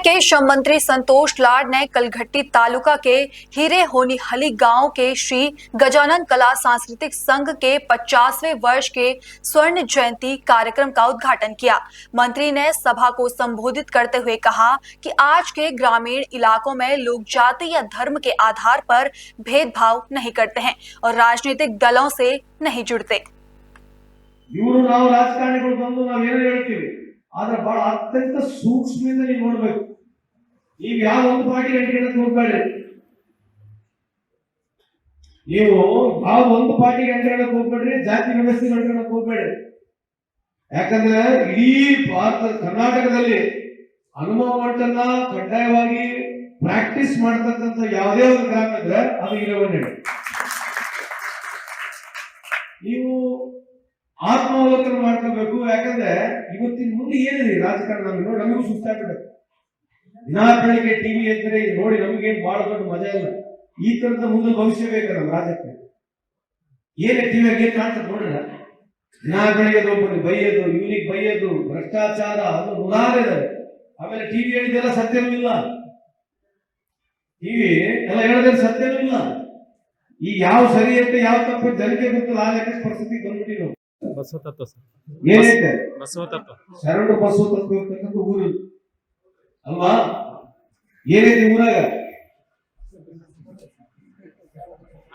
के श्रम मंत्री संतोष लाड ने कलघट्टी तालुका के हीरे होनीहली गांव के श्री गजानन कला सांस्कृतिक संघ के 50वें वर्ष के स्वर्ण जयंती कार्यक्रम का उद्घाटन किया। मंत्री ने सभा को संबोधित करते हुए कहा कि आज के ग्रामीण इलाकों में लोग जाति या धर्म के आधार पर भेदभाव नहीं करते हैं और राजनीतिक दलों से नहीं जुड़ते। ಆದ್ರೆ ಬಹಳ ಅತ್ಯಂತ ಸೂಕ್ಷ್ಮದಿಂದ ನೀವು ನೋಡ್ಬೇಕು। ನೀವು ಯಾವ ಒಂದು ಪಾರ್ಟಿ ಅಂಟಿಕೊಳ್ಳಕ್ಕೆ ಹೋಗ್ಬೇಡ್ರಿ, ನೀವು ಯಾವ ಒಂದು ಪಾರ್ಟಿಗೆ ಅಂಟಿಕೊಳ್ಳಕ್ಕೆ ಹೋಗ್ಬೇಡ್ರಿ, ಜಾತಿ ವ್ಯವಸ್ಥೆಗೆ ಅಂಟಿಕೊಳ್ಳಕ್ಕೆ ಹೋಗ್ಬೇಡ್ರಿ। ಯಾಕಂದ್ರೆ ಇಡೀ ಭಾರತ ಕರ್ನಾಟಕದಲ್ಲಿ ಹನುಮ ಮಂಟನ್ನ ಕಡ್ಡಾಯವಾಗಿ ಪ್ರಾಕ್ಟೀಸ್ ಮಾಡತಕ್ಕಂಥ ಯಾವುದೇ ಒಂದು ಗ್ರಾಮ ಇದ್ರೆ ಅದು ಇರವನ್ನೇ। ನೀವು ಆತ್ಮಾವಲೋಕನ ಮಾಡ್ಕೋಬೇಕು। ಯಾಕಂದ್ರೆ ಇವತ್ತಿನ ಮುಂದೆ ಏನಿದೆ ರಾಜಕಾರಣ ನೋಡಿ ನಮಗೂ ಸುಸ್ತಾಗ್ಬಿಡುತ್ತೆ। ದಿನಾ ಬೆಳಿಗ್ಗೆ ಟಿವಿ ಇದ್ರೆ ನೋಡಿ ನಮಗೇನು ಬಹಳ ದೊಡ್ಡ ಮಜಾ ಇಲ್ಲ। ಈ ತರದ ಮುಂದೆ ಭವಿಷ್ಯ ಬೇಕು ನಮ್ಮ ರಾಜ್ಯಕ್ಕೆ। ಏನೇ ಟಿವಿಯಾಗ ಏನ್ ಕಾಣ್ತದೆ ನೋಡ್ರ, ದಿನಾ ಬೆಳಿಗ್ಗೆ ಒಬ್ಬನಿಗೆ ಬೈಯೋದು, ಇವನಿಗೆ ಬೈಯೋದು, ಭ್ರಷ್ಟಾಚಾರ, ಅದು ನೂರಾರಿದೆ। ಆಮೇಲೆ ಟಿವಿ ಹೇಳಿದೆಲ್ಲ ಸತ್ಯವೂ ಇಲ್ಲ, ಟಿವಿ ಎಲ್ಲ ಹೇಳಿದ್ರೆ ಸತ್ಯವೂ ಇಲ್ಲ। ಈ ಯಾವ ಸರಿ ಅಂತ ಯಾವ ತಪ್ಪು ಜನಕ್ಕೆ ಗೊತ್ತಿಲ್ಲ, ಆ ಲೆಕ್ಕ ಪರಿಸ್ಥಿತಿ ಬಂದ್ಬಿಟ್ಟಿವಿ ನಾವು। ಬಸವತತ್ವ ಏನೈತೆ ಬಸವತತ್ವ ಶರಣು ಬಸವತತ್ವ ಇರ್ತಕ್ಕಂಥ ಊರು ಅಲ್ವಾ? ಏನೈತಿ ಊರಾಗ?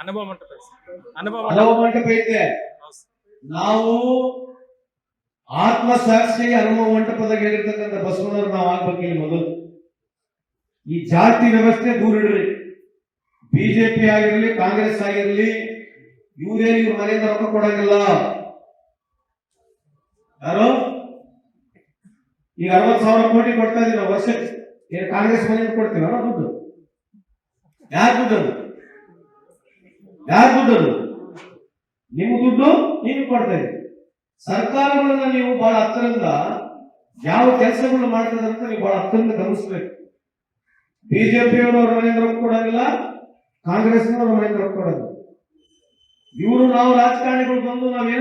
ಅನುಭವ ಮಂಟಪ ಐತೆ। ನಾವು ಆತ್ಮಸಾಕ್ಷಿ ಅನುಭವ ಮಂಟಪದಾಗ ಹೇಳಿರ್ತಕ್ಕಂಥ ಬಸವಣ್ಣವ್ರು ನಾವು ಆಗ್ಬೇಕಿಲ್ಲ। ಮೊದಲು ಈ ಜಾತಿ ವ್ಯವಸ್ಥೆ ದೂರ ಇಡ್ರಿ। ಬಿಜೆಪಿ ಆಗಿರ್ಲಿ, ಕಾಂಗ್ರೆಸ್ ಆಗಿರ್ಲಿ, ಇವ್ರೇನು ಇವ್ರ ಮನೆಯಿಂದ ರೊಕ್ಕ ಕೊಡಂಗಿಲ್ಲ। ಯಾರು ಈಗ 60,000 ಕೋಟಿ ಕೊಡ್ತಾ ಇದೀವಿ ನಾವು ವರ್ಷಕ್ಕೆ, ಏನು ಕಾಂಗ್ರೆಸ್ ಮನೆಯಿಂದ ಕೊಡ್ತೀವಿ ದುಡ್ಡು? ಯಾರು ದುಡ್ಡು? ಯಾರು ದುಡ್ಡು? ನಿಮ್ಮ ದುಡ್ಡು ನೀವು ಕೊಡ್ತಾ ಇದ್ದೀವಿ। ಸರ್ಕಾರಗಳನ್ನ ನೀವು ಬಹಳ ಹತ್ತಿರದಿಂದ ಯಾವ ಕೆಲಸಗಳನ್ನ ಮಾಡ್ತದೆ ಅಂತ ನೀವು ಬಹಳ ಹತ್ತಿರದಿಂದ ಗಮನಿಸ್ಬೇಕು। ಬಿಜೆಪಿಯವರು ಅವ್ರ ಮನೆಯಿಂದ ರೊಕ್ಕ ಕೊಡಂಗಿಲ್ಲ, ಕಾಂಗ್ರೆಸ್ನವ್ರ ಮನೆಯಿಂದ ರೊಕ್ಕ ಕೊಡೋದು। ಇವರು ನಾವು ರಾಜಕಾರಣಿಗಳು ಬಂದು ನಾವೇನು